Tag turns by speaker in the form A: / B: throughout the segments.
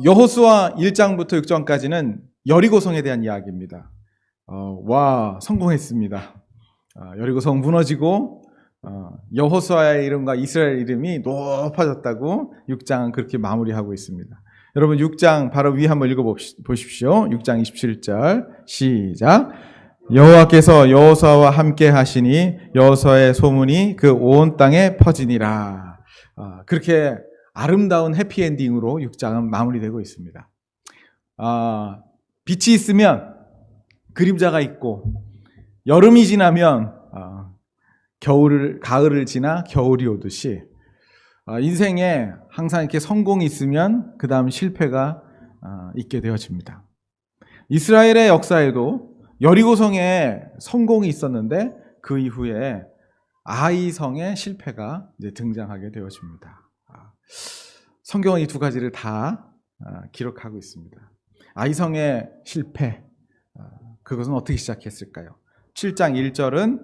A: 여호수아 1장부터 6장까지는 여리고성에 대한 이야기입니다. 성공했습니다. 여리고성 무너지고 여호수아의 이름과 이스라엘 이름이 높아졌다고 6장은 그렇게 마무리하고 있습니다. 여러분 6장 바로 위에 한번 읽어보십시오. 6장 27절 시작. 여호와께서 여호수아와 함께 하시니 여호수아의 소문이 그 온 땅에 퍼지니라. 그렇게 아름다운 해피엔딩으로 6장은 마무리되고 있습니다. 빛이 있으면 그림자가 있고, 여름이 지나면 가을을 지나 겨울이 오듯이 인생에 항상 이렇게 성공이 있으면 그 다음 실패가 있게 되어집니다. 이스라엘의 역사에도 여리고성에 성공이 있었는데 그 이후에 아이성의 실패가 이제 등장하게 되어집니다. 성경은 이 두 가지를 다 기록하고 있습니다. 아이성의 실패, 그것은 어떻게 시작했을까요? 7장 1절은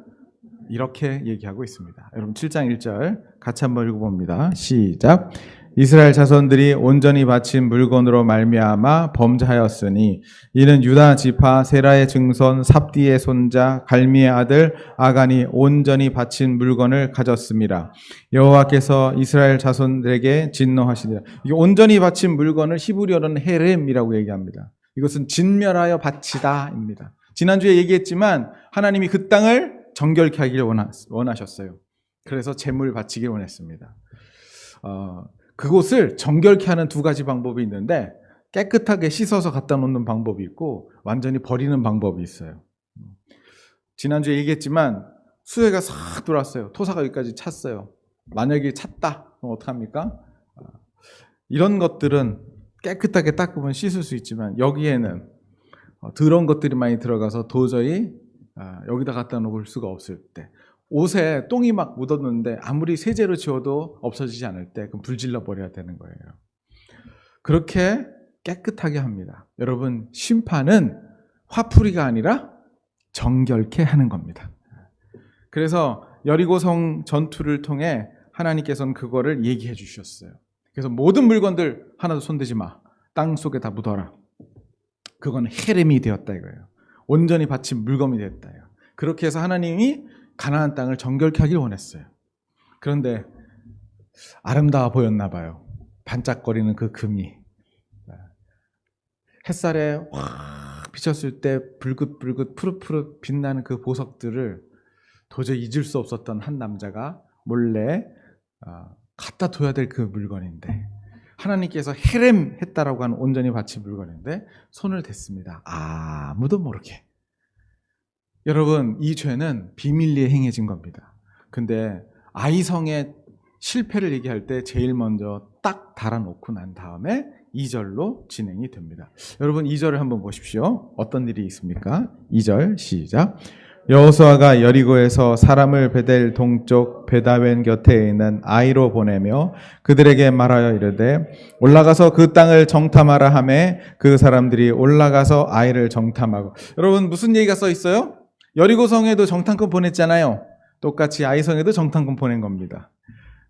A: 이렇게 얘기하고 있습니다. 여러분 7장 1절 같이 한번 읽어봅니다. 시작. 이스라엘 자손들이 온전히 바친 물건으로 말미암아 범죄하였으니 이는 유다 지파 세라의 증손 삽디의 손자 갈미의 아들 아간이 온전히 바친 물건을 가졌습니다. 여호와께서 이스라엘 자손들에게 진노하시니라. 이 온전히 바친 물건을 히브리어로는 헤렘이라고 얘기합니다. 이것은 진멸하여 바치다입니다. 지난주에 얘기했지만 하나님이 그 땅을 정결케 하기를 원하셨어요. 그래서 제물 바치기를 원했습니다. 그곳을 정결케 하는 두 가지 방법이 있는데, 깨끗하게 씻어서 갖다 놓는 방법이 있고 완전히 버리는 방법이 있어요. 지난주에 얘기했지만 수해가 싹 돌았어요. 토사가 여기까지 찼어요. 만약에 찼다, 그럼 어떡합니까? 이런 것들은 깨끗하게 닦으면 씻을 수 있지만 여기에는 더러운 것들이 많이 들어가서 도저히 여기다 갖다 놓을 수가 없을 때, 옷에 똥이 막 묻었는데 아무리 세제로 지워도 없어지지 않을 때 그럼 불질러 버려야 되는 거예요. 그렇게 깨끗하게 합니다. 여러분, 심판은 화풀이가 아니라 정결케 하는 겁니다. 그래서 여리고성 전투를 통해 하나님께서는 그거를 얘기해 주셨어요. 그래서 모든 물건들 하나도 손대지 마. 땅 속에 다 묻어라. 그건 헤렘이 되었다 이거예요. 온전히 바친 물건이 되었다요. 그렇게 해서 하나님이 가나안 땅을 정결케 하길 원했어요. 그런데 아름다워 보였나 봐요. 반짝거리는 그 금이. 햇살에 확 비쳤을 때 불긋불긋 푸릇푸릇 빛나는 그 보석들을 도저히 잊을 수 없었던 한 남자가 몰래 갖다 둬야 될 그 물건인데, 하나님께서 헤렘 했다라고 하는 온전히 바친 물건인데 손을 댔습니다. 아무도 모르게. 여러분, 이 죄는 비밀리에 행해진 겁니다. 근데 아이성의 실패를 얘기할 때 제일 먼저 딱 달아놓고 난 다음에 2절로 진행이 됩니다. 여러분 2절을 한번 보십시오. 어떤 일이 있습니까? 2절 시작. 여호수아가 여리고에서 사람을 베델 동쪽 베다웬 곁에 있는 아이로 보내며 그들에게 말하여 이르되 올라가서 그 땅을 정탐하라 하매 그 사람들이 올라가서 아이를 정탐하고. 여러분, 무슨 얘기가 써 있어요? 여리고성에도 정탐꾼 보냈잖아요. 똑같이 아이성에도 정탐꾼 보낸 겁니다.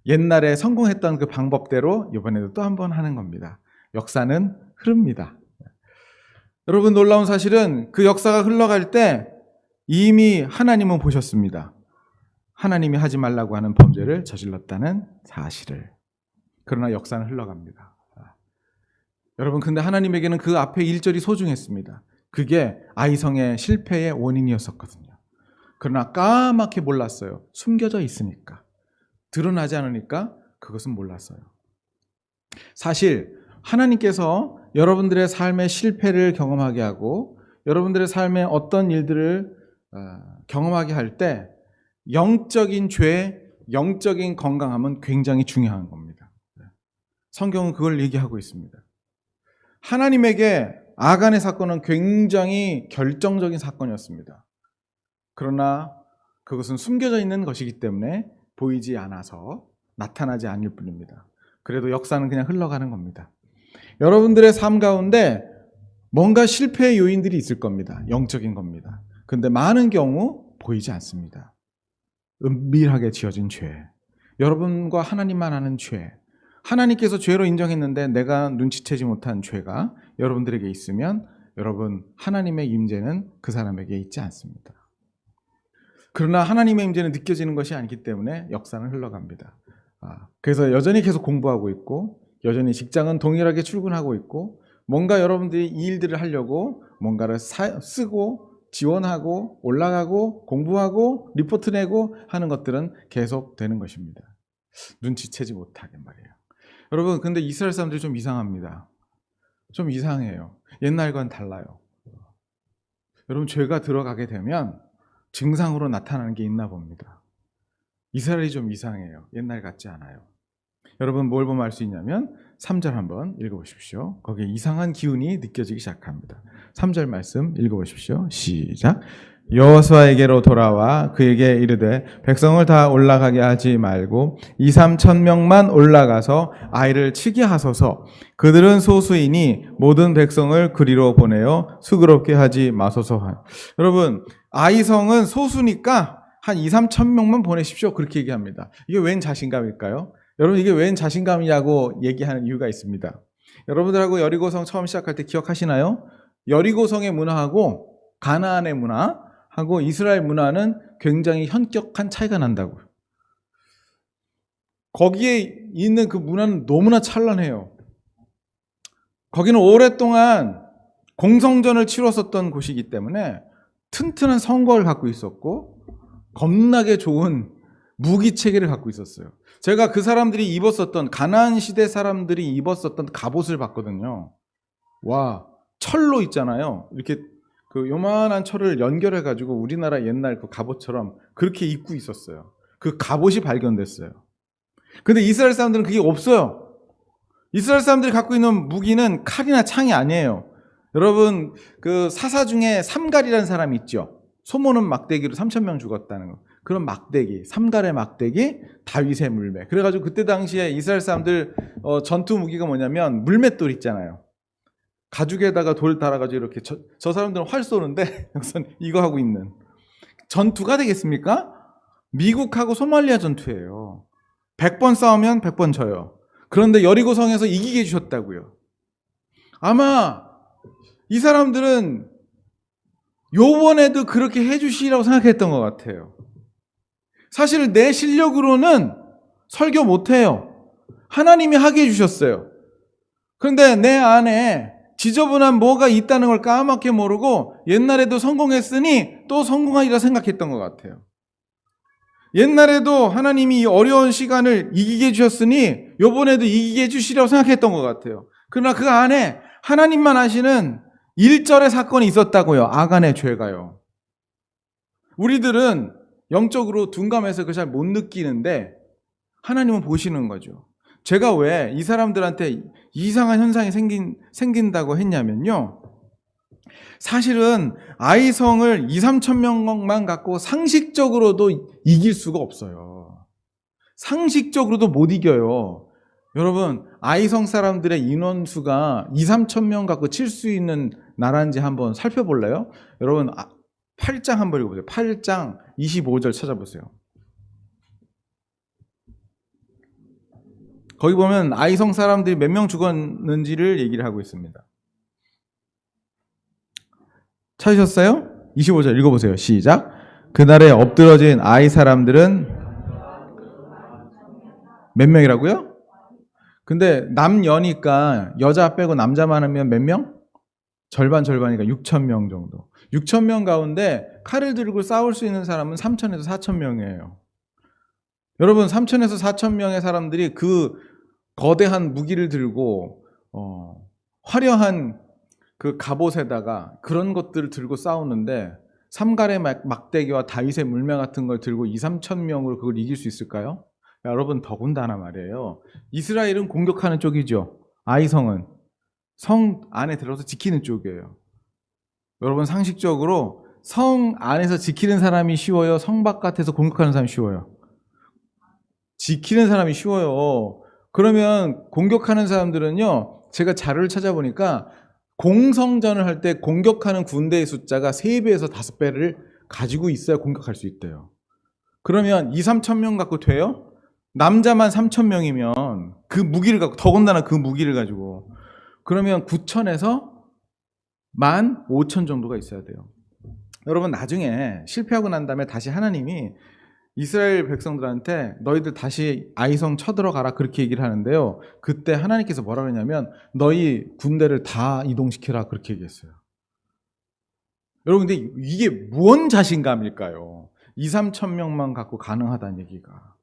A: 옛날에 성공했던 그 방법대로 이번에도 또 한 번 하는 겁니다. 역사는 흐릅니다. 여러분, 놀라운 사실은 그 역사가 흘러갈 때 이미 하나님은 보셨습니다. 하나님이 하지 말라고 하는 범죄를 저질렀다는 사실을. 그러나 역사는 흘러갑니다. 여러분, 근데 하나님에게는 그 앞에 1절이 소중했습니다. 그게 아이성의 실패의 원인이었었거든요. 그러나 까맣게 몰랐어요. 숨겨져 있으니까. 드러나지 않으니까 그것은 몰랐어요. 사실 하나님께서 여러분들의 삶의 실패를 경험하게 하고 여러분들의 삶에 어떤 일들을 경험하게 할 때 영적인 죄, 영적인 건강함은 굉장히 중요한 겁니다. 성경은 그걸 얘기하고 있습니다. 하나님에게 아간의 사건은 굉장히 결정적인 사건이었습니다. 그러나 그것은 숨겨져 있는 것이기 때문에 보이지 않아서 나타나지 않을 뿐입니다. 그래도 역사는 그냥 흘러가는 겁니다. 여러분들의 삶 가운데 뭔가 실패의 요인들이 있을 겁니다. 영적인 겁니다. 그런데 많은 경우 보이지 않습니다. 은밀하게 지어진 죄, 여러분과 하나님만 아는 죄, 하나님께서 죄로 인정했는데 내가 눈치채지 못한 죄가 여러분들에게 있으면 여러분 하나님의 임재는 그 사람에게 있지 않습니다. 그러나 하나님의 임재는 느껴지는 것이 아니기 때문에 역사는 흘러갑니다. 그래서 여전히 계속 공부하고 있고 여전히 직장은 동일하게 출근하고 있고 뭔가 여러분들이 이 일들을 하려고 뭔가를 쓰고 지원하고 올라가고 공부하고 리포트 내고 하는 것들은 계속 되는 것입니다. 눈치채지 못하게 말이에요. 여러분 근데 이스라엘 사람들이 좀 이상합니다. 좀 이상해요. 옛날과는 달라요. 여러분 죄가 들어가게 되면 증상으로 나타나는 게 있나 봅니다. 이스라엘이 좀 이상해요. 옛날 같지 않아요. 여러분 뭘 보면 알 수 있냐면 3절 한번 읽어보십시오. 거기에 이상한 기운이 느껴지기 시작합니다. 3절 말씀 읽어보십시오. 시작. 여호수아에게로 돌아와 그에게 이르되 백성을 다 올라가게 하지 말고 2,3,000명만 올라가서 아이를 치게 하소서. 그들은 소수이니 모든 백성을 그리로 보내어 수고롭게 하지 마소서. 여러분 아이성은 소수니까 한 2,3,000명만 보내십시오. 그렇게 얘기합니다. 이게 웬 자신감일까요? 여러분 이게 웬 자신감이냐고 얘기하는 이유가 있습니다. 여러분들하고 여리고성 처음 시작할 때 기억하시나요? 여리고성의 문화하고 가나안의 문화하고 이스라엘 문화는 굉장히 현격한 차이가 난다고요. 거기에 있는 그 문화는 너무나 찬란해요. 거기는 오랫동안 공성전을 치렀었던 곳이기 때문에 튼튼한 성곽을 갖고 있었고 겁나게 좋은 무기 체계를 갖고 있었어요. 제가 그 사람들이 입었었던 가나안 시대 사람들이 입었었던 갑옷을 봤거든요. 와, 철로 있잖아요. 이렇게 그 요만한 철을 연결해 가지고 우리나라 옛날 그 갑옷처럼 그렇게 입고 있었어요. 그 갑옷이 발견됐어요. 근데 이스라엘 사람들은 그게 없어요. 이스라엘 사람들이 갖고 있는 무기는 칼이나 창이 아니에요. 여러분 그 사사 중에 삼갈이라는 사람이 있죠. 소모는 막대기로 3,000명 죽었다는 거. 그런 막대기, 삼갈의 막대기, 다윗의 물매. 그래가지고 그때 당시에 이스라엘 사람들 전투 무기가 뭐냐면 물맷돌 있잖아요. 가죽에다가 돌 달아가지고 이렇게 저 사람들은 활 쏘는데 여기서 이거 하고 있는 전투가 되겠습니까? 미국하고 소말리아 전투예요. 100번 싸우면 100번 져요. 그런데 여리고성에서 이기게 해주셨다고요. 아마 이 사람들은 요번에도 그렇게 해주시라고 생각했던 것 같아요. 사실 내 실력으로는 설교 못해요. 하나님이 하게 해주셨어요. 그런데 내 안에 지저분한 뭐가 있다는 걸 까맣게 모르고 옛날에도 성공했으니 또 성공하리라 생각했던 것 같아요. 옛날에도 하나님이 이 어려운 시간을 이기게 해주셨으니 요번에도 이기게 해주시라고 생각했던 것 같아요. 그러나 그 안에 하나님만 아시는 일절의 사건이 있었다고요. 아간의 죄가요. 우리들은 영적으로 둔감해서 그걸 잘 못 느끼는데 하나님은 보시는 거죠. 제가 왜 이 사람들한테 이상한 현상이 생긴다고 했냐면요. 사실은 아이성을 2,3,000명만 갖고 상식적으로도 이길 수가 없어요. 상식적으로도 못 이겨요. 여러분 아이성 사람들의 인원수가 2,3,000명 갖고 칠 수 있는 나라인지 한번 살펴볼래요? 여러분 8장 한번 읽어보세요. 8장 25절 찾아보세요. 거기 보면 아이성 사람들이 몇 명 죽었는지를 얘기를 하고 있습니다. 찾으셨어요? 25절 읽어보세요. 시작. 그날에 엎드러진 아이 사람들은 몇 명이라고요? 근데 남녀니까 여자 빼고 남자만 하면 몇 명? 절반이니까 6,000명 정도. 6,000명 가운데 칼을 들고 싸울 수 있는 사람은 3,000에서 4,000명이에요. 여러분 3,000에서 4,000명의 사람들이 그 거대한 무기를 들고 화려한 그 갑옷에다가 그런 것들을 들고 싸우는데 삼갈의 막대기와 다윗의 물매 같은 걸 들고 2,3,000명으로 그걸 이길 수 있을까요? 여러분 더군다나 말이에요. 이스라엘은 공격하는 쪽이죠. 아이성은 성 안에 들어서 지키는 쪽이에요. 여러분 상식적으로 성 안에서 지키는 사람이 쉬워요? 성 바깥에서 공격하는 사람이 쉬워요? 지키는 사람이 쉬워요. 그러면 공격하는 사람들은요. 제가 자료를 찾아보니까 공성전을 할 때 공격하는 군대의 숫자가 3배에서 5배를 가지고 있어야 공격할 수 있대요. 그러면 2,3,000명 갖고 돼요? 남자만 3,000명이면 그 무기를 갖고, 더군다나 그 무기를 가지고, 그러면 9,000에서 15,000 정도가 있어야 돼요. 여러분, 나중에 실패하고 난 다음에 다시 하나님이 이스라엘 백성들한테 너희들 다시 아이성 쳐들어가라 그렇게 얘기를 하는데요. 그때 하나님께서 뭐라 그러냐면 너희 군대를 다 이동시켜라 그렇게 얘기했어요. 여러분, 근데 이게 무언 자신감일까요? 2-3천 명만 갖고 가능하다는 얘기가.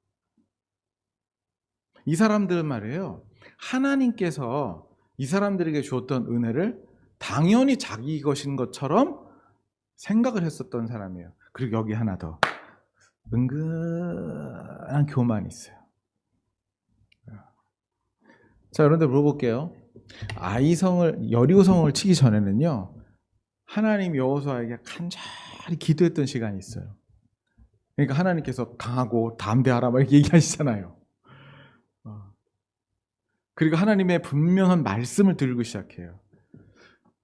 A: 이 사람들은 말이에요, 하나님께서 이 사람들에게 주었던 은혜를 당연히 자기 것인 것처럼 생각을 했었던 사람이에요. 그리고 여기 하나 더, 은근한 교만이 있어요. 자, 여러분들 물어볼게요. 여리고성을 치기 전에는요, 하나님 여호수아에게 간절히 기도했던 시간이 있어요. 그러니까 하나님께서 강하고 담대하라 막 이렇게 얘기하시잖아요. 그리고 하나님의 분명한 말씀을 들고 시작해요.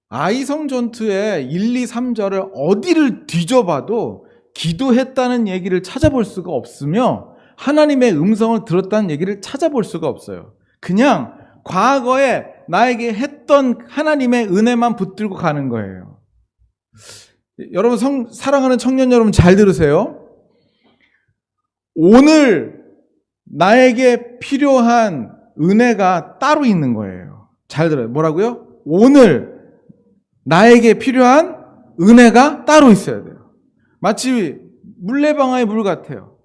A: 아이성 전투의 1, 2, 3절을 어디를 뒤져봐도 기도했다는 얘기를 찾아볼 수가 없으며 하나님의 음성을 들었다는 얘기를 찾아볼 수가 없어요. 그냥 과거에 나에게 했던 하나님의 은혜만 붙들고 가는 거예요. 여러분, 사랑하는 청년 여러분, 잘 들으세요. 오늘 나에게 필요한 은혜가 따로 있는 거예요. 잘 들어요. 뭐라고요? 오늘 나에게 필요한 은혜가 따로 있어야 돼요. 마치 물레방아의 물 같아요.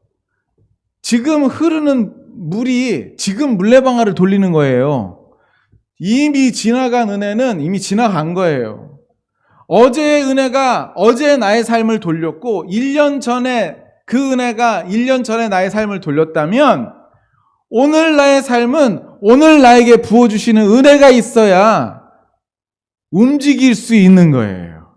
A: 지금 흐르는 물이 지금 물레방아를 돌리는 거예요. 이미 지나간 은혜는 이미 지나간 거예요. 어제의 은혜가 어제 나의 삶을 돌렸고 1년 전에 그 은혜가 1년 전에 나의 삶을 돌렸다면 오늘 나의 삶은 오늘 나에게 부어주시는 은혜가 있어야 움직일 수 있는 거예요.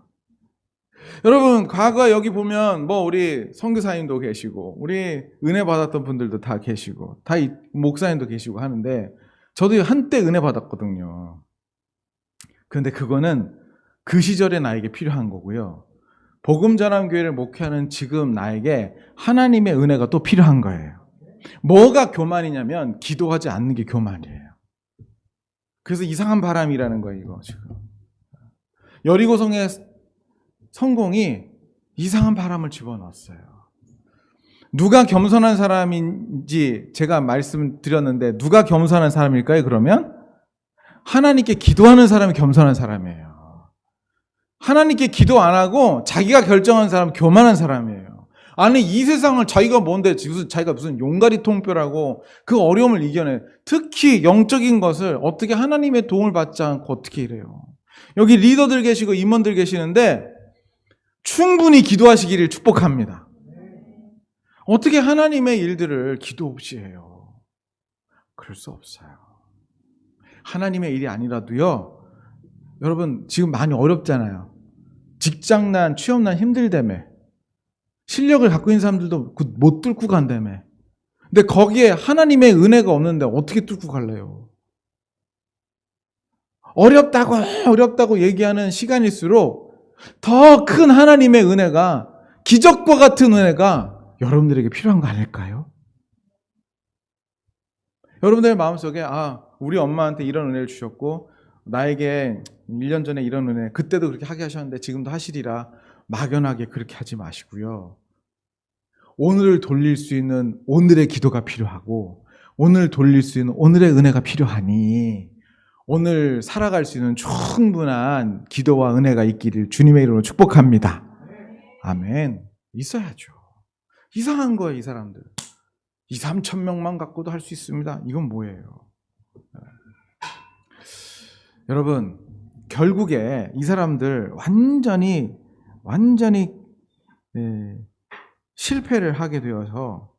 A: 여러분, 과거 여기 보면 우리 선교사님도 계시고 우리 은혜 받았던 분들도 다 계시고 다 목사님도 계시고 하는데 저도 한때 은혜 받았거든요. 그런데 그거는 그 시절에 나에게 필요한 거고요. 복음 전함 교회를 목회하는 지금 나에게 하나님의 은혜가 또 필요한 거예요. 뭐가 교만이냐면 기도하지 않는 게 교만이에요. 그래서 이상한 바람이라는 거예요, 이거 지금. 여리고성의 성공이 이상한 바람을 집어넣었어요. 누가 겸손한 사람인지 제가 말씀드렸는데 누가 겸손한 사람일까요? 그러면 하나님께 기도하는 사람이 겸손한 사람이에요. 하나님께 기도 안 하고 자기가 결정한 사람은 교만한 사람이에요. 아니, 이 세상을 자기가 뭔데 자기가 무슨 용가리 통뼈라고 그 어려움을 이겨내. 특히 영적인 것을 어떻게 하나님의 도움을 받지 않고 어떻게 이래요. 여기 리더들 계시고 임원들 계시는데 충분히 기도하시기를 축복합니다. 어떻게 하나님의 일들을 기도 없이 해요? 그럴 수 없어요. 하나님의 일이 아니라도요, 여러분 지금 많이 어렵잖아요. 직장난, 취업난 힘들다며. 실력을 갖고 있는 사람들도 못 뚫고 간다며. 근데 거기에 하나님의 은혜가 없는데 어떻게 뚫고 갈래요? 어렵다고 얘기하는 시간일수록 더 큰 하나님의 은혜가, 기적과 같은 은혜가 여러분들에게 필요한 거 아닐까요? 여러분들의 마음속에 우리 엄마한테 이런 은혜를 주셨고 나에게 1년 전에 이런 은혜, 그때도 그렇게 하게 하셨는데 지금도 하시리라 막연하게 그렇게 하지 마시고요. 오늘을 돌릴 수 있는 오늘의 기도가 필요하고 오늘 돌릴 수 있는 오늘의 은혜가 필요하니 오늘 살아갈 수 있는 충분한 기도와 은혜가 있기를 주님의 이름으로 축복합니다. 아멘. 있어야죠. 이상한 거예요, 이 사람들. 2-3천 명만 갖고도 할 수 있습니다. 이건 뭐예요? 여러분, 결국에 이 사람들 완전히 실패를 하게 되어서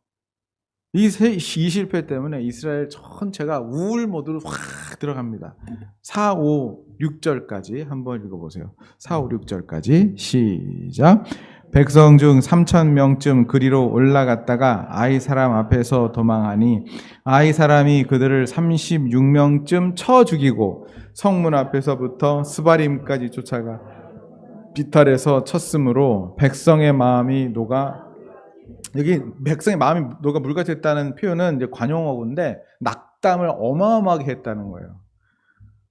A: 이 실패 때문에 이스라엘 전체가 우울 모드로 확 들어갑니다. 4, 5, 6절까지 한번 읽어보세요. 4, 5, 6절까지 시작. 백성 중 3,000명쯤 그리로 올라갔다가 아이 사람 앞에서 도망하니 아이 사람이 그들을 36명쯤 쳐 죽이고 성문 앞에서부터 스바림까지 쫓아가 비탈에서 쳤으므로 백성의 마음이 녹아 여기 백성의 마음이 너가 물같이 했다는 표현은 이제 관용어구인데 낙담을 어마어마하게 했다는 거예요.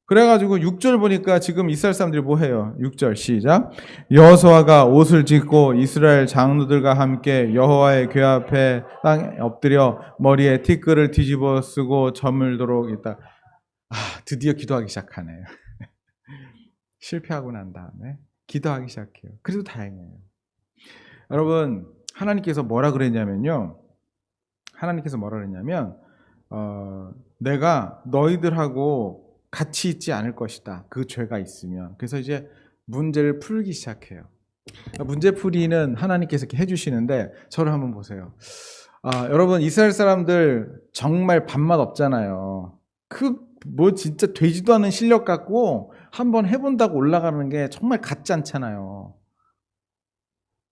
A: 그래가지고 6절 보니까 지금 이스라엘 사람들이 뭐 해요? 6절 시작. 여호수아가 옷을 찢고 이스라엘 장로들과 함께 여호와의 궤 앞에 땅에 엎드려 머리에 티끌을 뒤집어 쓰고 저물도록 있다. 드디어 기도하기 시작하네요. 실패하고 난 다음에 기도하기 시작해요. 그래도 다행이에요. 여러분, 하나님께서 뭐라 그랬냐면요. 내가 너희들하고 같이 있지 않을 것이다. 그 죄가 있으면. 그래서 이제 문제를 풀기 시작해요. 문제풀이는 하나님께서 이렇게 해주시는데 저를 한번 보세요. 여러분, 이스라엘 사람들 정말 밥맛 없잖아요. 뭐 진짜 되지도 않은 실력 갖고 한번 해본다고 올라가는 게 정말 같지 않잖아요.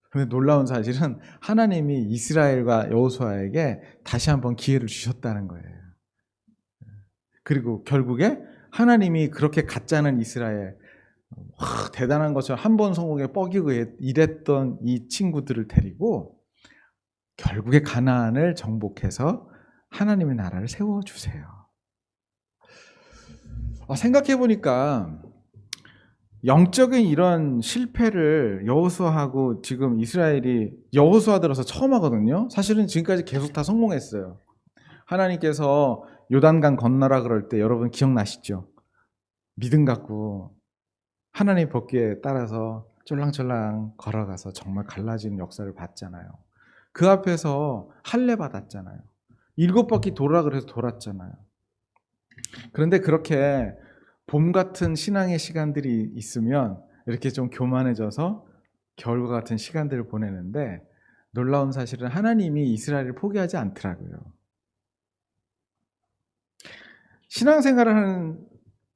A: 그런데 놀라운 사실은 하나님이 이스라엘과 여호수아에게 다시 한번 기회를 주셨다는 거예요. 그리고 결국에 하나님이 그렇게 같지 않은 이스라엘, 대단한 것처럼 한 번 성공에 뻐기고 이랬던 이 친구들을 데리고 결국에 가나안을 정복해서 하나님의 나라를 세워주세요. 생각해보니까 영적인 이런 실패를 여호수아하고 지금 이스라엘이 여호수아 들어서 처음 하거든요. 사실은 지금까지 계속 다 성공했어요. 하나님께서 요단강 건너라 그럴 때 여러분 기억나시죠? 믿음 갖고 하나님 법궤에 따라서 쫄랑쫄랑 걸어가서 정말 갈라지는 역사를 봤잖아요. 그 앞에서 할례 받았잖아요. 7바퀴 돌아 그래서 돌았잖아요. 그런데 그렇게 봄 같은 신앙의 시간들이 있으면 이렇게 좀 교만해져서 겨울과 같은 시간들을 보내는데 놀라운 사실은 하나님이 이스라엘을 포기하지 않더라고요. 신앙생활을 하는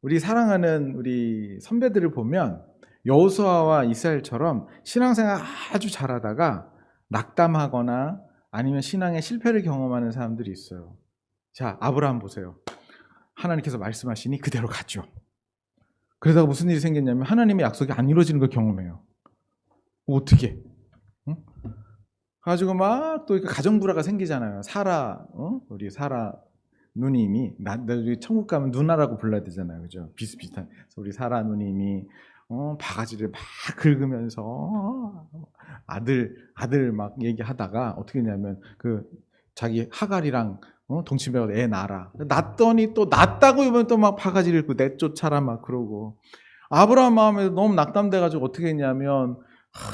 A: 우리 사랑하는 우리 선배들을 보면 여호수아와 이스라엘처럼 신앙생활 아주 잘하다가 낙담하거나 아니면 신앙의 실패를 경험하는 사람들이 있어요. 자, 아브라함 보세요. 하나님께서 말씀하시니 그대로 가죠. 그러다가 무슨 일이 생겼냐면 하나님의 약속이 안 이루어지는 걸 경험해요. 어떻게? 응? 가지고 막 또 가정불화가 생기잖아요. 우리 사라 누님이 천국 가면 누나라고 불러야 되잖아요, 그죠? 비슷비슷한. 그래서 우리 사라 누님이 바가지를 막 긁으면서 아들 막 얘기하다가 어떻게 했냐면 그 자기 하갈이랑 동침해서 애 낳아라. 낳았더니 또 낳았다고 이번에 또 막 바가지를 긁고 내쫓아라 막 그러고. 아브라함 마음에 너무 낙담돼가지고 어떻게 했냐면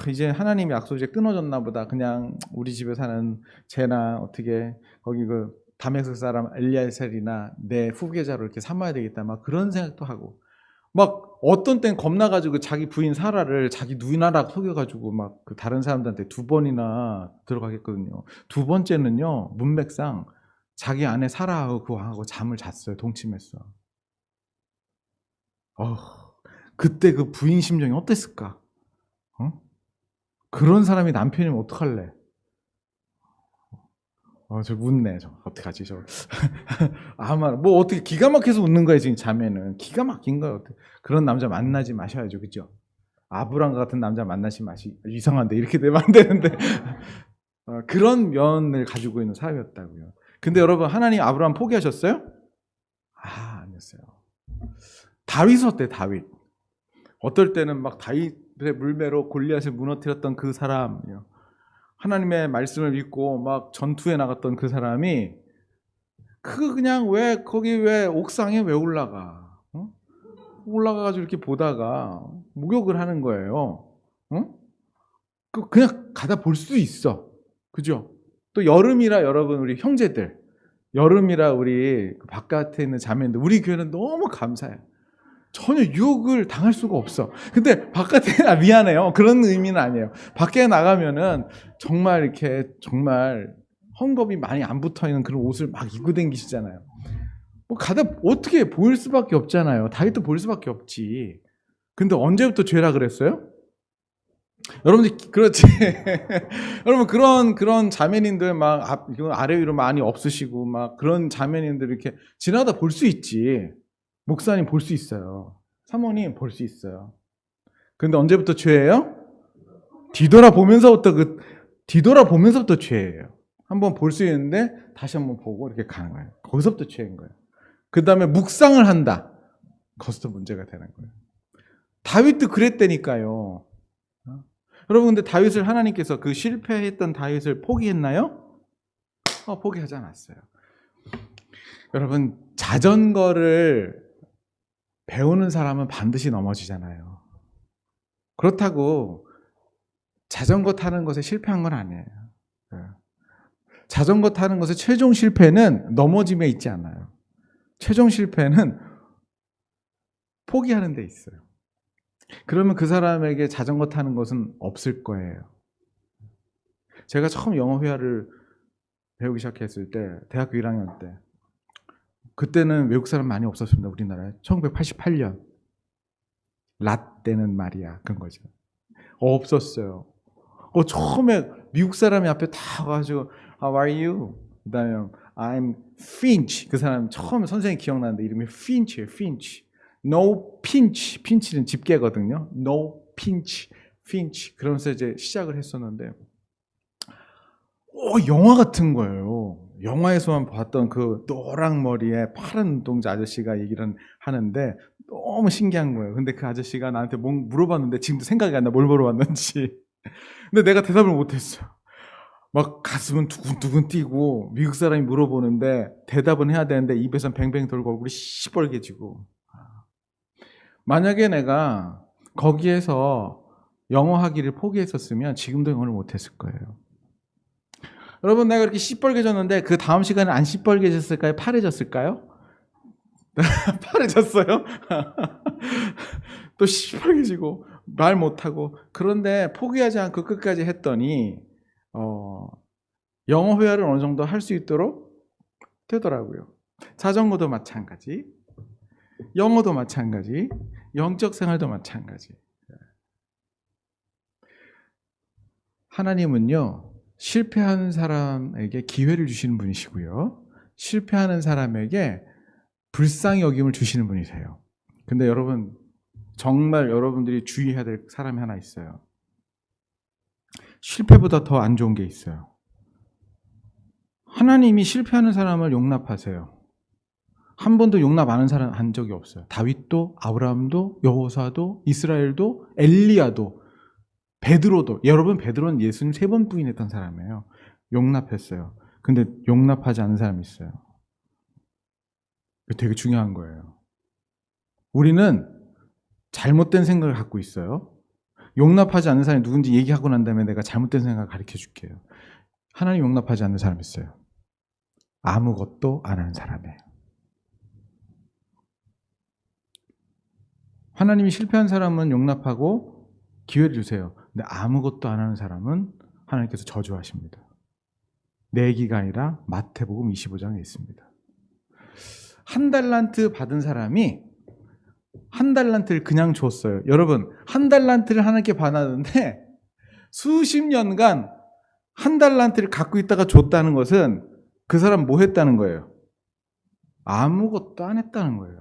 A: 이제 하나님의 약속이 이제 끊어졌나 보다. 그냥 우리 집에 사는 쟤나 어떻게 거기 그 다메섹 사람 엘리야셀이나 내 후계자로 이렇게 삼아야 되겠다. 막 그런 생각도 하고. 막 어떤 땐 겁나가지고 자기 부인 사라를 자기 누나라고 속여가지고 막 그 다른 사람들한테 2번이나 들어가겠거든요. 2번째는요 문맥상 자기 아내 사라하고 그하고 잠을 잤어요. 동침했어. 그때 그 부인 심정이 어땠을까? 그런 사람이 남편이면 어떡할래? 저 웃네. 저 어떡하지? 아마 뭐 어떻게 기가 막혀서 웃는 거예요. 지금 자매는 기가 막힌 거예요. 그런 남자 만나지 마셔야죠, 그죠? 아브람 같은 남자 만나지 마시. 이상한데 이렇게 되면 안 되는데 그런 면을 가지고 있는 사람이었다고요. 근데 여러분 하나님 아브람 포기하셨어요? 아니었어요. 다윗 어때? 다윗. 어떨 때는 막 다윗의 물매로 골리앗을 무너뜨렸던 그 사람이요. 하나님의 말씀을 믿고 막 전투에 나갔던 그 사람이 그냥 왜 옥상에 왜 올라가? 올라가가지고 이렇게 보다가 목욕을 하는 거예요. 그냥 가다 볼 수도 있어. 그죠? 또 여름이라 여러분 우리 형제들, 여름이라 우리 바깥에 있는 자매인데 우리 교회는 너무 감사해요. 전혀 유혹을 당할 수가 없어. 근데 바깥에 미안해요. 그런 의미는 아니에요. 밖에 나가면은 정말 이렇게 정말 헝겊이 많이 안 붙어 있는 그런 옷을 막 입고 다니시잖아요. 뭐 가다 어떻게 보일 수밖에 없잖아요. 다윗도 보일 수밖에 없지. 근데 언제부터 죄라 그랬어요? 여러분들 그렇지. 여러분 그런 자매님들 막 아래 위로 많이 없으시고 막 그런 자매님들 이렇게 지나가다 볼 수 있지. 목사님 볼 수 있어요. 사모님 볼 수 있어요. 근데 언제부터 죄예요? 뒤돌아보면서부터 뒤돌아보면서부터 죄예요. 한번 볼 수 있는데 다시 한번 보고 이렇게 가는 거예요. 거기서부터 죄인 거예요. 그 다음에 묵상을 한다. 거기서부터 문제가 되는 거예요. 다윗도 그랬다니까요. 여러분, 근데 다윗을 하나님께서 그 실패했던 다윗을 포기했나요? 포기하지 않았어요. 여러분, 자전거를 배우는 사람은 반드시 넘어지잖아요. 그렇다고 자전거 타는 것에 실패한 건 아니에요. 자전거 타는 것의 최종 실패는 넘어짐에 있지 않아요. 최종 실패는 포기하는 데 있어요. 그러면 그 사람에게 자전거 타는 것은 없을 거예요. 제가 처음 영어 회화를 배우기 시작했을 때, 대학교 1학년 때, 그때는 외국 사람 많이 없었습니다. 우리나라에. 1988년. 라떼는 말이야. 그런 거죠. 없었어요. 처음에 미국 사람이 앞에 다 와가지고 How are you? 그 다음에 I'm Finch. 그 사람 처음에 선생님이 기억나는데 이름이 Finch예요. Finch. No pinch. pinch는 집게거든요. No pinch. Finch. 그러면서 이제 시작을 했었는데 영화 같은 거예요. 영화에서만 봤던 그 노랑머리에 파란 눈동자 아저씨가 얘기를 하는데 너무 신기한 거예요. 근데 그 아저씨가 나한테 뭐 물어봤는데 지금도 생각이 안 나. 뭘 물어봤는지. 근데 내가 대답을 못했어요. 막 가슴은 두근두근 뛰고 미국 사람이 물어보는데 대답은 해야 되는데 입에선 뱅뱅 돌고 얼굴이 시뻘개지고. 만약에 내가 거기에서 영어 하기를 포기했었으면 지금도 영어를 못했을 거예요. 여러분, 내가 이렇게 시뻘개졌는데 그 다음 시간에 안 시뻘개졌을까요? 파래졌을까요? 파래졌어요. 또 시뻘개지고 말 못하고. 그런데 포기하지 않고 끝까지 했더니 영어 회화를 어느 정도 할 수 있도록 되더라고요. 자전거도 마찬가지, 영어도 마찬가지, 영적 생활도 마찬가지. 하나님은요, 실패하는 사람에게 기회를 주시는 분이시고요, 실패하는 사람에게 불쌍히 여김을 주시는 분이세요. 근데 여러분, 정말 여러분들이 주의해야 될 사람이 하나 있어요. 실패보다 더 안 좋은 게 있어요. 하나님이 실패하는 사람을 용납하세요. 한 번도 용납 안 한 사람 한 적이 없어요. 다윗도, 아브라함도, 여호사도, 이스라엘도, 엘리야도, 베드로도. 여러분, 베드로는 예수님 3번 부인했던 사람이에요. 용납했어요. 근데 용납하지 않은 사람이 있어요. 되게 중요한 거예요. 우리는 잘못된 생각을 갖고 있어요. 용납하지 않는 사람이 누군지 얘기하고 난 다음에 내가 잘못된 생각을 가르쳐 줄게요. 하나님 용납하지 않는 사람이 있어요. 아무것도 안 하는 사람이에요. 하나님이 실패한 사람은 용납하고 기회를 주세요. 근데 아무것도 안 하는 사람은 하나님께서 저주하십니다. 내 얘기가 아니라 마태복음 25장에 있습니다. 1달란트 받은 사람이 1달란트를 그냥 줬어요. 여러분, 1달란트를 하나님께 받았는데 수십 년간 1달란트를 갖고 있다가 줬다는 것은 그 사람 뭐 했다는 거예요? 아무것도 안 했다는 거예요.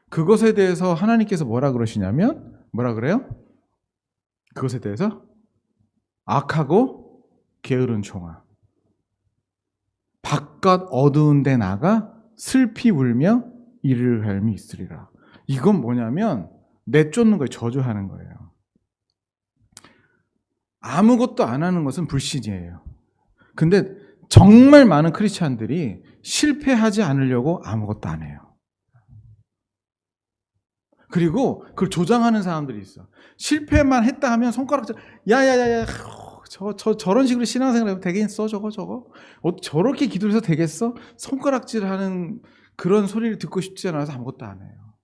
A: 그것에 대해서 하나님께서 뭐라 그러시냐면, 뭐라 그래요? 그것에 대해서 악하고 게으른 종아, 바깥 어두운 데 나가 슬피 울며 이를 헬미 있으리라. 이건 뭐냐면 내쫓는 거예요. 저주하는 거예요. 아무것도 안 하는 것은 불신이에요. 근데 정말 많은 크리스찬들이 실패하지 않으려고 아무것도 안 해요. 그리고 그걸 조장하는 사람들이 있어. 실패만 했다 하면 손가락질, 야야야야, 저런 식으로 신앙생활 하면 되겠어? 저거? 저렇게 기도해서 되겠어? 손가락질하는 그런 소리를 듣고 싶지 않아서 아무것도 안 해요.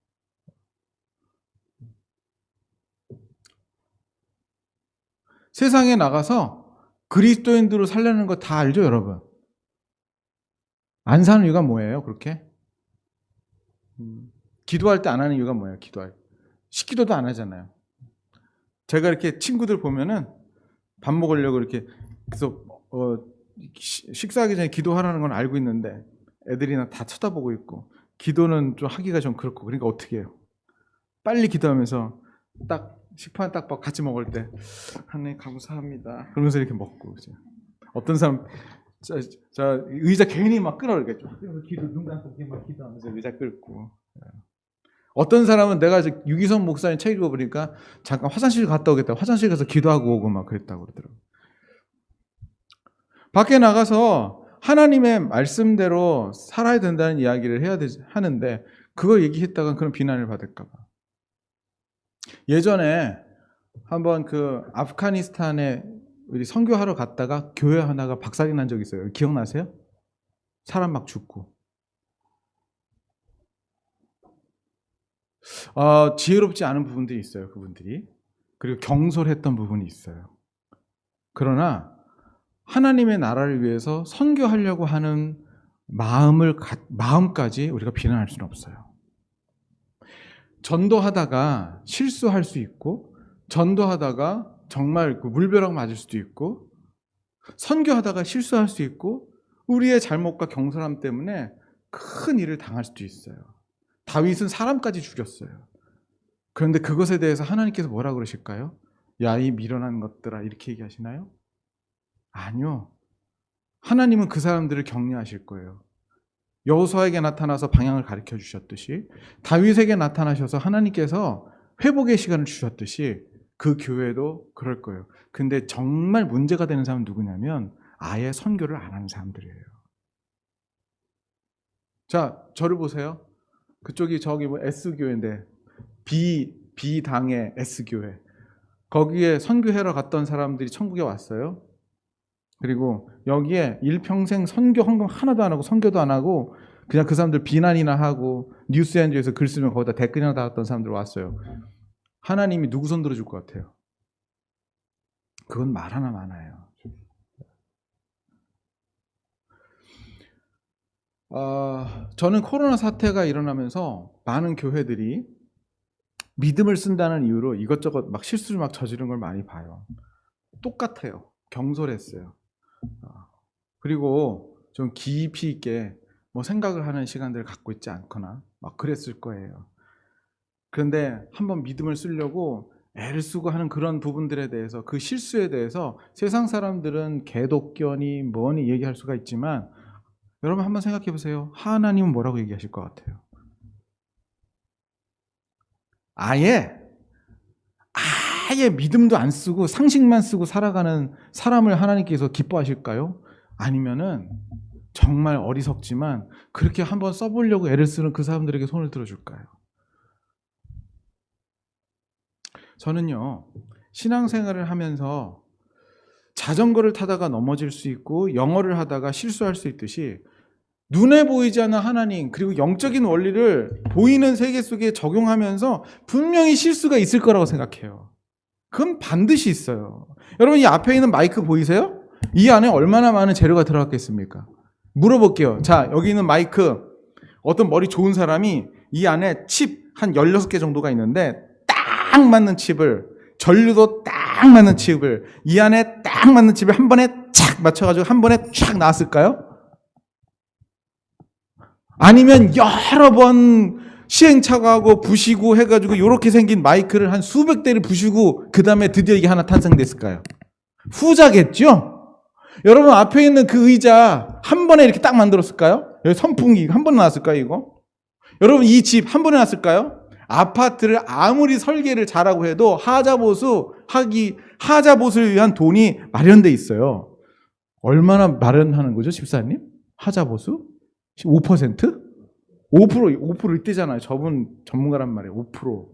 A: 세상에 나가서 그리스도인들로 살려는 거 다 알죠, 여러분? 안 사는 이유가 뭐예요, 그렇게? 기도할 때 안 하는 이유가 뭐예요, 기도할 때? 식기도도 안 하잖아요. 제가 이렇게 친구들 보면은 밥 먹으려고 이렇게, 그래서, 식사하기 전에 기도하라는 건 알고 있는데 애들이나 다 쳐다보고 있고, 기도는 좀 하기가 좀 그렇고, 그러니까 어떻게 해요? 빨리 기도하면서 딱 식판 딱 같이 먹을 때 하나님 감사합니다. 그러면서 이렇게 먹고 이제. 어떤 사람 자 의자 괜히 막 끌어올겠죠. 기도 눈 감고 막 기도하면서 의자 끌고. 어떤 사람은 내가 이제 유기성 목사님 책 읽어보니까 잠깐 화장실 갔다 오겠다. 화장실 가서 기도하고 오고 막 그랬다고 그러더라고요. 밖에 나가서 하나님의 말씀대로 살아야 된다는 이야기를 하는데 그거 얘기했다가 그런 비난을 받을까 봐. 예전에 한번 그 아프가니스탄에 우리 선교하러 갔다가 교회 하나가 박살이 난 적이 있어요. 기억나세요? 사람 막 죽고. 지혜롭지 않은 부분들이 있어요. 그분들이. 그리고 경솔했던 부분이 있어요. 그러나 하나님의 나라를 위해서 선교하려고 하는 마음까지 우리가 비난할 수는 없어요. 전도하다가 실수할 수 있고, 전도하다가 정말 물벼락 맞을 수도 있고, 선교하다가 실수할 수 있고, 우리의 잘못과 경솔함 때문에 큰 일을 당할 수도 있어요. 다윗은 사람까지 죽였어요. 그런데 그것에 대해서 하나님께서 뭐라 그러실까요? 야, 이 미련한 것들아, 이렇게 얘기하시나요? 아니요. 하나님은 그 사람들을 격려하실 거예요. 여호수아에게 나타나서 방향을 가르쳐 주셨듯이, 다윗에게 나타나셔서 하나님께서 회복의 시간을 주셨듯이 그 교회도 그럴 거예요. 근데 정말 문제가 되는 사람은 누구냐면 아예 선교를 안 하는 사람들이에요. 자, 저를 보세요. 그쪽이 저기 뭐 S교회인데 B당의 S교회. 거기에 선교하러 갔던 사람들이 천국에 왔어요. 그리고 여기에 일평생 선교 헌금 하나도 안 하고 선교도 안 하고 그냥 그 사람들 비난이나 하고 뉴스엔조에서 글 쓰면 거기다 댓글이나 달았던 사람들 왔어요. 하나님이 누구 손 들어줄 것 같아요? 그건 말 하나 많아요. 저는 코로나 사태가 일어나면서 많은 교회들이 믿음을 쓴다는 이유로 이것저것 막 실수를 막 저지른 걸 많이 봐요. 똑같아요. 경솔했어요. 그리고 좀 깊이 있게 뭐 생각을 하는 시간들을 갖고 있지 않거나 막 그랬을 거예요. 그런데 한번 믿음을 쓰려고 애를 쓰고 하는 그런 부분들에 대해서, 그 실수에 대해서 세상 사람들은 개독견이 뭐니 얘기할 수가 있지만 여러분 한번 생각해 보세요. 하나님은 뭐라고 얘기하실 것 같아요? 아예 믿음도 안 쓰고 상식만 쓰고 살아가는 사람을 하나님께서 기뻐하실까요? 아니면은 정말 어리석지만 그렇게 한번 써보려고 애를 쓰는 그 사람들에게 손을 들어줄까요? 저는요, 신앙생활을 하면서 자전거를 타다가 넘어질 수 있고 영어를 하다가 실수할 수 있듯이 눈에 보이지 않는 하나님, 그리고 영적인 원리를 보이는 세계 속에 적용하면서 분명히 실수가 있을 거라고 생각해요. 그건 반드시 있어요. 여러분, 이 앞에 있는 마이크 보이세요? 이 안에 얼마나 많은 재료가 들어갔겠습니까? 물어볼게요. 자, 여기 있는 마이크, 어떤 머리 좋은 사람이 이 안에 칩 한 16개 정도가 있는데 딱 맞는 칩을, 전류도 딱 맞는 칩을, 이 안에 딱 맞는 칩을 한 번에 착 맞춰가지고 한 번에 촥 나왔을까요? 아니면 여러 번 시행착오하고 부시고 해가지고 이렇게 생긴 마이크를 한 수백 대를 부시고 그 다음에 드디어 이게 하나 탄생됐을까요? 후자겠죠? 여러분, 앞에 있는 그 의자 한 번에 이렇게 딱 만들었을까요? 여기 선풍기 한 번에 나왔을까요, 이거? 여러분, 이 집 한 번에 나왔을까요? 아파트를 아무리 설계를 잘하고 해도 하자봇을 위한 돈이 마련돼 있어요. 얼마나 마련하는 거죠, 집사님? 하자봇수? 5%? 5% 이때잖아요. 저분 전문가란 말이에요. 5%.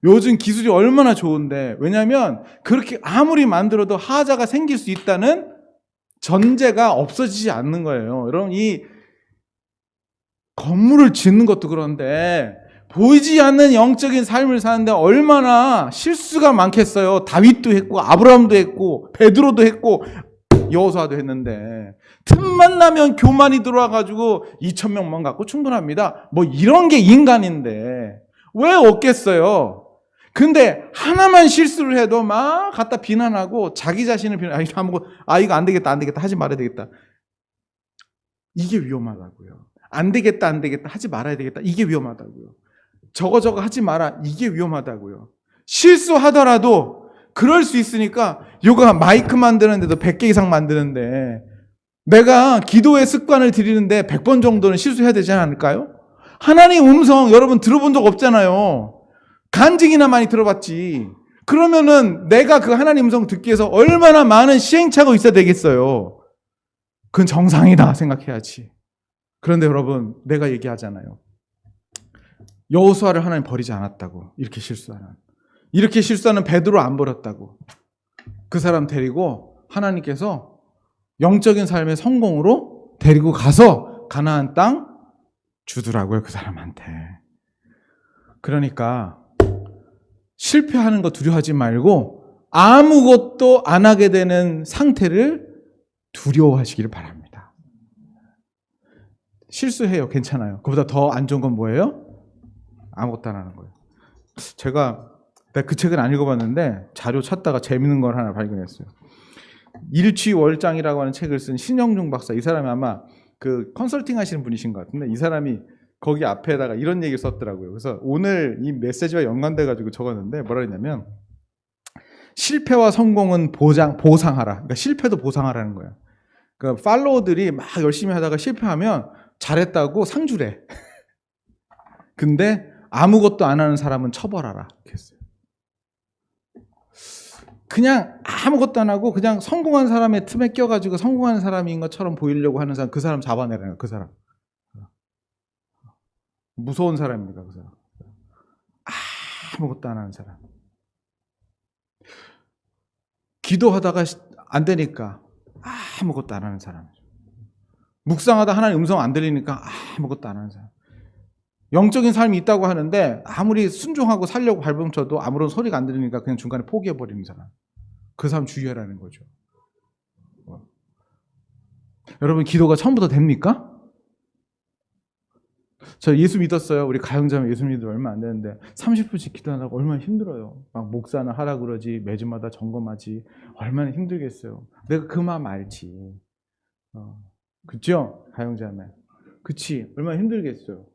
A: 요즘 기술이 얼마나 좋은데, 왜냐하면 그렇게 아무리 만들어도 하자가 생길 수 있다는 전제가 없어지지 않는 거예요. 여러분, 이 건물을 짓는 것도 그런데 보이지 않는 영적인 삶을 사는데 얼마나 실수가 많겠어요. 다윗도 했고 아브라함도 했고 베드로도 했고 여호수아도 했는데, 틈만 나면 교만이 들어와가지고 2,000명만 갖고 충분합니다. 뭐 이런 게 인간인데 왜 없겠어요? 근데 하나만 실수를 해도 막 갖다 비난하고 자기 자신을 비난하고, 이거 안 되겠다 하지 말아야 되겠다. 이게 위험하다고요. 안 되겠다 하지 말아야 되겠다. 이게 위험하다고요. 저거 하지 마라. 이게 위험하다고요. 실수하더라도 그럴 수 있으니까 요가 마이크 만드는데도 100개 이상 만드는데 내가 기도의 습관을 들이는데 100번 정도는 실수해야 되지 않을까요? 하나님 음성 여러분 들어본 적 없잖아요. 간증이나 많이 들어봤지. 그러면은 내가 그 하나님 음성 듣기 위해서 얼마나 많은 시행착오가 있어야 되겠어요. 그건 정상이다 생각해야지. 그런데 여러분 내가 얘기하잖아요. 여호수아를 하나님 버리지 않았다고. 이렇게 실수하는 베드로 안 버렸다고. 그 사람 데리고 하나님께서 영적인 삶의 성공으로 데리고 가서 가나안 땅 주더라고요. 그 사람한테. 그러니까 실패하는 거 두려워하지 말고 아무것도 안 하게 되는 상태를 두려워하시기를 바랍니다. 실수해요. 괜찮아요. 그보다 더 안 좋은 건 뭐예요? 아무것도 안 하는 거예요. 제가 그 책은 안 읽어봤는데 자료 찾다가 재밌는 걸 하나 발견했어요. 일취월장이라고 하는 책을 쓴 신영중 박사. 이 사람이 아마 그 컨설팅 하시는 분이신 것 같은데 이 사람이 거기 앞에다가 이런 얘기를 썼더라고요. 그래서 오늘 이 메시지와 연관돼 가지고 적었는데 뭐라 했냐면 실패와 성공은 보상하라. 그러니까 실패도 보상하라는 거예요. 그러니까 팔로워들이 막 열심히 하다가 실패하면 잘했다고 상주래. 근데 아무것도 안 하는 사람은 처벌하라. 이렇게 했어요. 그냥 아무것도 안 하고 그냥 성공한 사람의 틈에 껴가지고 성공한 사람인 것처럼 보이려고 하는 사람, 그 사람 잡아내라는 거예요. 그 사람. 무서운 사람입니다. 그 사람. 아무것도 안 하는 사람. 기도하다가 안 되니까 아무것도 안 하는 사람. 묵상하다 하나님 음성 안 들리니까 아무것도 안 하는 사람. 영적인 삶이 있다고 하는데 아무리 순종하고 살려고 발버둥쳐도 아무런 소리가 안 들리니까 그냥 중간에 포기해버리는 사람. 그 사람 주의하라는 거죠. 여러분 기도가 처음부터 됩니까? 저 예수 믿었어요. 우리 가영자매 예수 믿은 지 얼마 안 되는데 30분씩 기도하다가 얼마나 힘들어요. 막 목사는 하라 그러지 매주마다 점검하지 얼마나 힘들겠어요. 내가 그 마음 알지. 그죠? 가영자매. 그치? 얼마나 힘들겠어요.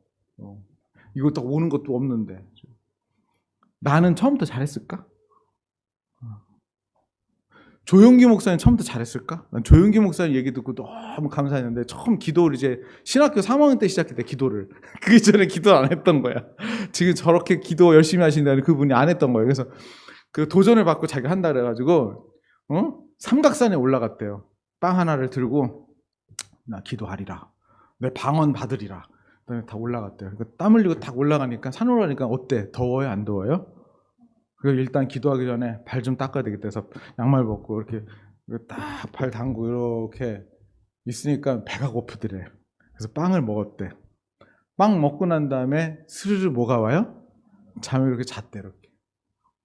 A: 이거 딱 오는 것도 없는데 나는 처음부터 잘했을까? 조용기 목사님 처음부터 잘했을까? 난 조용기 목사님 얘기 듣고 너무 감사했는데 처음 기도를 이제 신학교 3학년 때 시작했대. 기도를. 그 전에 기도 안 했던 거야. 지금 저렇게 기도 열심히 하신다는 그분이 안 했던 거예요. 그래서 그 도전을 받고 자기가 한다 그래가지고 삼각산에 올라갔대요. 빵 하나를 들고 나 기도하리라. 내 방언 받으리라. 그다음에 다 올라갔대요. 땀 흘리고 딱 올라가니까 산 올라가니까 어때? 더워요? 안 더워요? 그래서 일단 기도하기 전에 발 좀 닦아야 되겠다 해서 양말 벗고 이렇게 딱 발 담고 이렇게 있으니까 배가 고프더래. 그래서 빵을 먹었대. 빵 먹고 난 다음에 스르르 뭐가 와요? 잠이 이렇게 잤대. 이렇게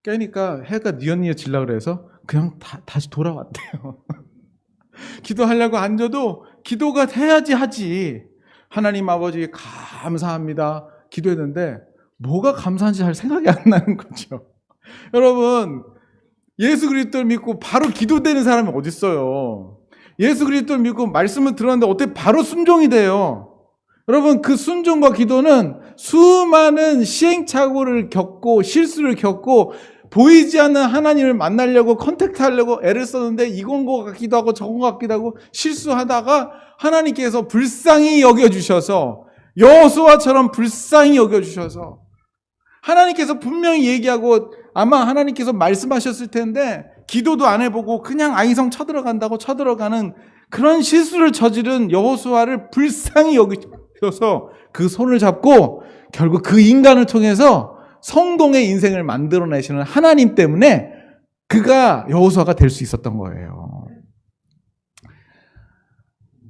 A: 깨니까 해가 뉘엿뉘엿 그래서 그냥 다시 돌아왔대요. 기도하려고 앉아도 기도가 해야지 하지. 하나님 아버지 감사합니다. 기도했는데 뭐가 감사한지 잘 생각이 안 나는 거죠. 여러분 예수 그리스도를 믿고 바로 기도되는 사람이 어디 있어요? 예수 그리스도를 믿고 말씀을 들었는데 어떻게 바로 순종이 돼요? 여러분 그 순종과 기도는 수많은 시행착오를 겪고 실수를 겪고 보이지 않는 하나님을 만나려고 컨택트하려고 애를 썼는데 이건 것 같기도 하고 저건 것 같기도 하고 실수하다가 하나님께서 불쌍히 여겨주셔서 여호수아처럼 불쌍히 여겨주셔서 하나님께서 분명히 얘기하고 아마 하나님께서 말씀하셨을 텐데 기도도 안 해보고 그냥 아이성 쳐들어간다고 쳐들어가는 그런 실수를 저지른 여호수아를 불쌍히 여기셔서 그 손을 잡고 결국 그 인간을 통해서 성공의 인생을 만들어내시는 하나님 때문에 그가 여호수아가 될 수 있었던 거예요.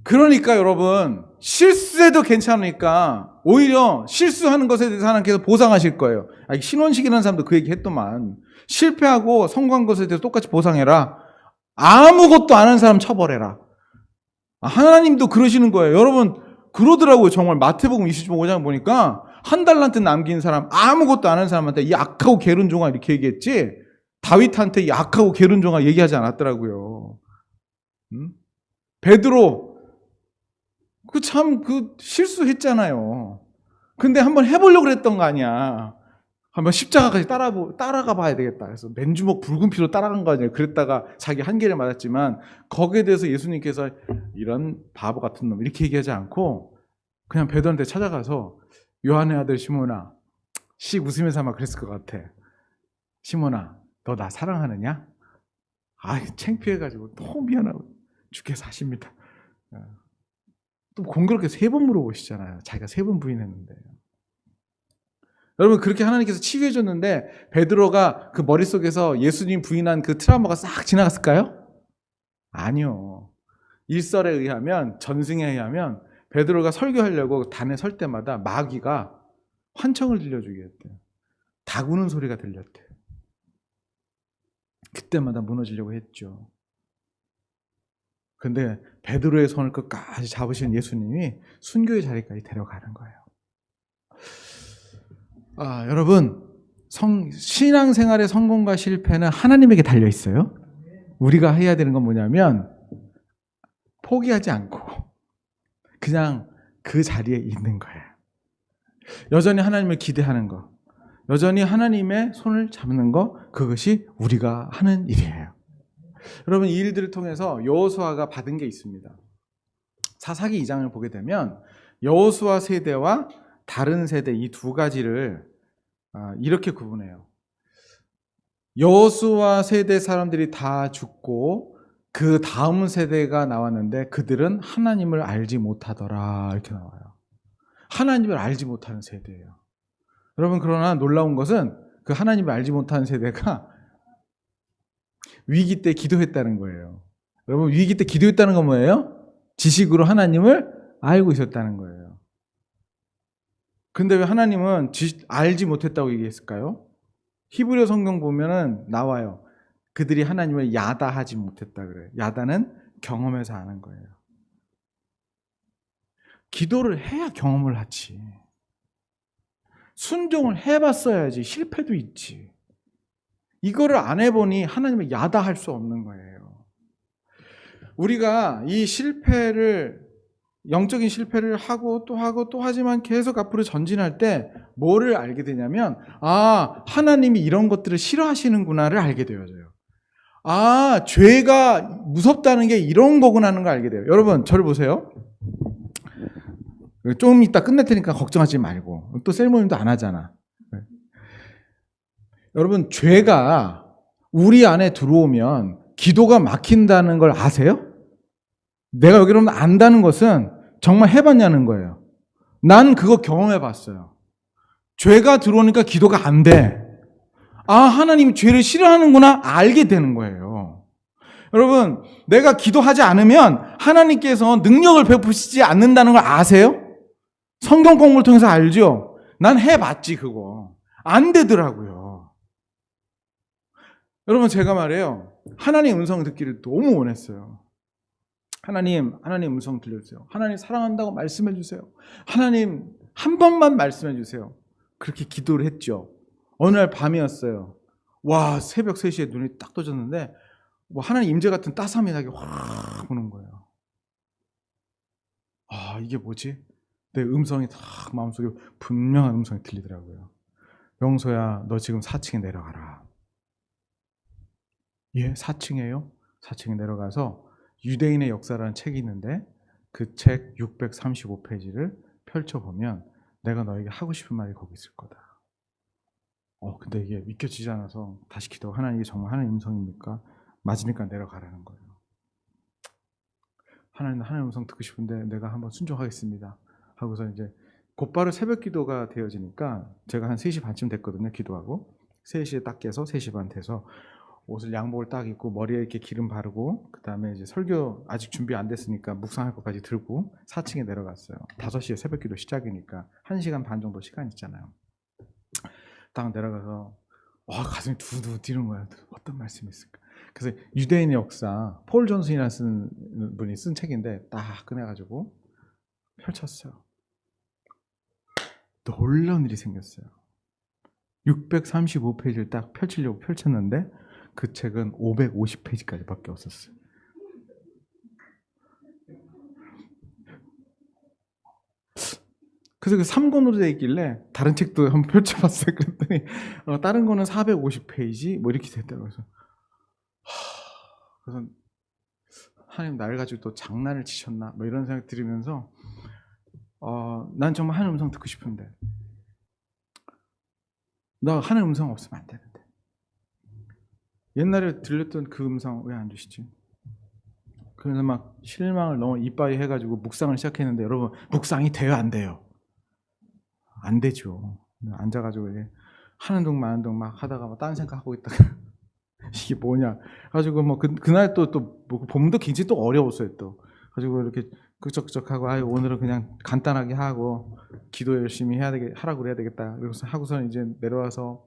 A: 그러니까 여러분 실수해도 괜찮으니까 오히려 실수하는 것에 대해서 하나님께서 보상하실 거예요. 신원식이라는 사람도 그 얘기 했더만 실패하고 성공한 것에 대해서 똑같이 보상해라. 아무것도 안 하는 사람 처벌해라. 하나님도 그러시는 거예요. 여러분 그러더라고요. 정말 마태복음 25장 보니까 한 달란트 남긴 사람 아무것도 안 하는 사람한테 이 악하고 게으른 종아 이렇게 얘기했지 다윗한테 이 악하고 게으른 종아 얘기하지 않았더라고요. 베드로 그 실수했잖아요. 근데 한번 해보려고 그랬던 거 아니야. 한번 십자가까지 따라가 봐야 되겠다. 그래서 맨주먹 붉은 피로 따라간 거 아니에요. 그랬다가 자기 한계를 맞았지만 거기에 대해서 예수님께서 이런 바보 같은 놈 이렇게 얘기하지 않고 그냥 베드로한테 찾아가서 요한의 아들 시몬아, 씩 웃으면서 아마 그랬을 것 같아. 시몬아, 너 나 사랑하느냐? 아, 창피해가지고 너무 미안하고 죽게 사십니다. 또 공교롭게 3번 물어보시잖아요. 자기가 3번 부인했는데. 여러분, 그렇게 하나님께서 치유해 줬는데 베드로가 그 머릿속에서 예수님 부인한 그 트라우마가 싹 지나갔을까요? 아니요. 일설에 의하면, 전승에 의하면 베드로가 설교하려고 단에 설 때마다 마귀가 환청을 들려주게 했대요. 닭 우는 소리가 들렸대요. 그때마다 무너지려고 했죠. 근데 베드로의 손을 끝까지 잡으신 예수님이 순교의 자리까지 데려가는 거예요. 여러분, 신앙생활의 성공과 실패는 하나님에게 달려 있어요. 우리가 해야 되는 건 뭐냐면 포기하지 않고 그냥 그 자리에 있는 거예요. 여전히 하나님을 기대하는 거, 여전히 하나님의 손을 잡는 거, 그것이 우리가 하는 일이에요. 여러분, 이 일들을 통해서 여호수아가 받은 게 있습니다. 사사기 2장을 보게 되면 여호수아 세대와 다른 세대 이 두 가지를 이렇게 구분해요. 여호수아 세대 사람들이 다 죽고 그 다음 세대가 나왔는데 그들은 하나님을 알지 못하더라, 이렇게 나와요. 하나님을 알지 못하는 세대예요. 여러분, 그러나 놀라운 것은 그 하나님을 알지 못하는 세대가 위기 때 기도했다는 거예요. 여러분, 위기 때 기도했다는 건 뭐예요? 지식으로 하나님을 알고 있었다는 거예요. 근데 왜 하나님은 알지 못했다고 얘기했을까요? 히브리 성경 보면은 나와요. 그들이 하나님을 야다하지 못했다 그래요. 야다는 경험해서 아는 거예요. 기도를 해야 경험을 하지. 순종을 해봤어야지. 실패도 있지. 이거를 안 해보니 하나님을 야다할 수 없는 거예요. 우리가 이 영적인 실패를 하고 또 하지만 계속 앞으로 전진할 때 뭐를 알게 되냐면, 하나님이 이런 것들을 싫어하시는구나를 알게 되어져요. 죄가 무섭다는 게 이런 거구나 하는 걸 알게 돼요. 여러분, 저를 보세요. 좀 이따 끝낼 테니까 걱정하지 말고. 또 셀모님도 안 하잖아. 여러분, 죄가 우리 안에 들어오면 기도가 막힌다는 걸 아세요? 내가 여기로 안다는 것은 정말 해봤냐는 거예요. 난 그거 경험해봤어요. 죄가 들어오니까 기도가 안 돼. 하나님이 죄를 싫어하는구나 알게 되는 거예요. 여러분, 내가 기도하지 않으면 하나님께서 능력을 베푸시지 않는다는 걸 아세요? 성경 공부를 통해서 알죠? 난 해봤지 그거. 안 되더라고요. 여러분, 제가 말해요. 하나님 음성 듣기를 너무 원했어요. 하나님 음성 들려주세요. 하나님 사랑한다고 말씀해 주세요. 하나님 한 번만 말씀해 주세요. 그렇게 기도를 했죠. 어느 날 밤이었어요. 새벽 3시에 눈이 딱 떠졌는데 하나님 임재 같은 따스함이 나게 확 오는 거예요. 이게 뭐지? 내 음성이 딱 마음속에 분명한 음성이 들리더라고요. 영소야, 너 지금 4층에 내려가라. 예, 4층에요? 4층에 내려가서 유대인의 역사라는 책이 있는데 그 책 635페이지를 펼쳐보면 내가 너에게 하고 싶은 말이 거기 있을 거다. 근데 이게 믿겨지지 않아서 다시 기도하고, 하나님, 이게 정말 하나님 음성입니까? 맞으니까 내려가라는 거예요. 하나님 음성 듣고 싶은데 내가 한번 순종하겠습니다 하고서 이제 곧바로 새벽 기도가 되어지니까 제가 한 3시 반쯤 됐거든요. 기도하고 3시에 딱 깨서 3시 반 돼서 옷을 양복을 딱 입고 머리에 이렇게 기름 바르고, 그 다음에 이제 설교 아직 준비 안 됐으니까 묵상할 것까지 들고 4층에 내려갔어요. 5시에 새벽 기도 시작이니까 1시간 반 정도 시간 있잖아요. 딱 내려가서 가슴이 두두 뛰는 거예요. 어떤 말씀이 있을까? 그래서 유대인의 역사, 폴 존슨이라는 분이 쓴 책인데 딱 꺼내가지고 펼쳤어요. 놀라운 일이 생겼어요. 635페이지를 딱 펼치려고 펼쳤는데 그 책은 550페이지까지밖에 없었어요. 그래서 그 3권으로 돼 있길래 다른 책도 한번 펼쳐봤어요. 그랬더니 다른 거는 450페이지 뭐 이렇게 됐더라고요. 그래서 하나님 날 가지고 또 장난을 치셨나 뭐 이런 생각 들으면서 난 정말 하나님 음성 듣고 싶은데 나 하나님 음성 없으면 안 되는데 옛날에 들렸던 그 음성 왜 안 주시지? 그래서 막 실망을 너무 이빠이 해가지고 묵상을 시작했는데 여러분 묵상이 돼요 안 돼요? 안 되죠. 앉아가지고 이제 하는 둥 마는 둥 막 하다가 막 딴 생각하고 있다가 이게 뭐냐 가지고 뭐 그날 또 뭐 봄도 굉장히 또 어려웠어요 또 가지고 이렇게 끄적끄적하고 오늘은 그냥 간단하게 하고 기도 열심히 하라고 그래야 되겠다. 그래서 하고서는 이제 내려와서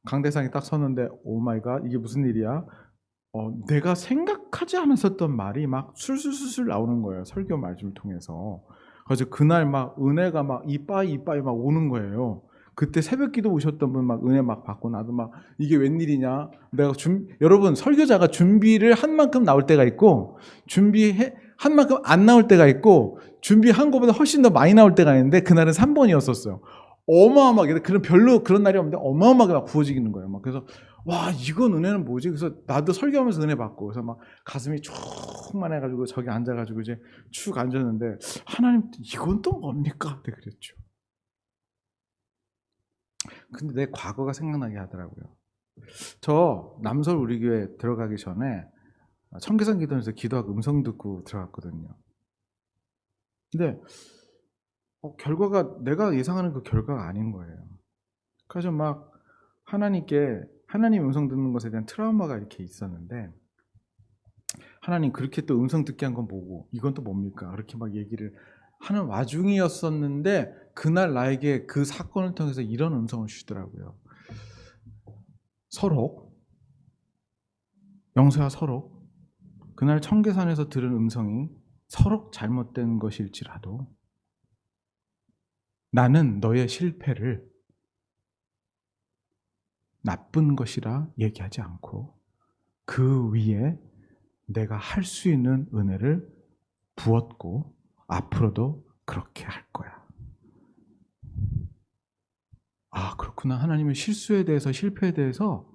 A: 강대상에 딱 섰는데 오 마이 갓 이게 무슨 일이야? 내가 생각하지 않았었던 말이 막 술술술술 나오는 거예요. 설교 말씀을 통해서. 그래서 그날 막 은혜가 막 이빠이 막 오는 거예요. 그때 새벽 기도 오셨던 분 막 은혜 막 받고 나도 막 이게 웬일이냐. 내가 여러분 설교자가 준비를 한 만큼 나올 때가 있고 한 만큼 안 나올 때가 있고 준비한 것보다 훨씬 더 많이 나올 때가 있는데 그날은 3번이었었어요. 어마어마하게 별로 그런 날이 없는데 어마어마하게 막 부어지는 거예요. 막 그래서 와 이건 은혜는 뭐지? 그래서 나도 설교하면서 은혜 받고 그래서 막 가슴이 충만해가지고 저기 앉아가지고 이제 축 앉았는데 하나님 이건 또 뭡니까? 그때 그랬죠. 근데 내 과거가 생각나게 하더라고요. 저 남설 우리 교회 들어가기 전에 청계산 기도원에서 기도하고 음성 듣고 들어갔거든요. 근데 결과가 내가 예상하는 그 결과가 아닌 거예요. 그래서 막 하나님 음성 듣는 것에 대한 트라우마가 이렇게 있었는데 하나님 그렇게 또 음성 듣게 한 건 뭐고 이건 또 뭡니까? 그렇게 막 얘기를 하는 와중이었었는데 그날 나에게 그 사건을 통해서 이런 음성을 주시더라고요. 서록 영서야 서록 그날 청계산에서 들은 음성이 서록 잘못된 것일지라도 나는 너의 실패를 나쁜 것이라 얘기하지 않고 그 위에 내가 할 수 있는 은혜를 부었고 앞으로도 그렇게 할 거야. 아 그렇구나. 하나님은 실수에 대해서 실패에 대해서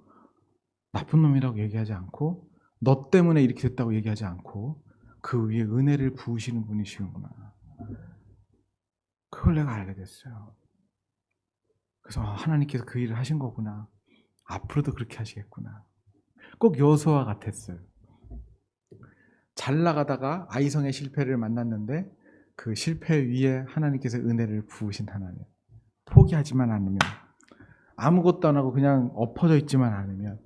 A: 나쁜 놈이라고 얘기하지 않고 너 때문에 이렇게 됐다고 얘기하지 않고 그 위에 은혜를 부으시는 분이시구나. 그걸 내가 알게 됐어요. 그래서 하나님께서 그 일을 하신 거구나. 앞으로도 그렇게 하시겠구나. 꼭 여호수아와 같았어요. 잘 나가다가 아이성의 실패를 만났는데 그 실패 위에 하나님께서 은혜를 부으신 하나님. 포기하지만 않으면 아무것도 안 하고 그냥 엎어져 있지만 않으면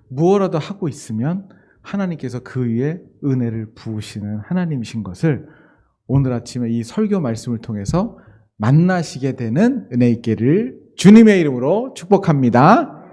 A: 무엇라도 하고 있으면 하나님께서 그 위에 은혜를 부으시는 하나님이신 것을 오늘 아침에 이 설교 말씀을 통해서 만나시게 되는 은혜 있기를 주님의 이름으로 축복합니다.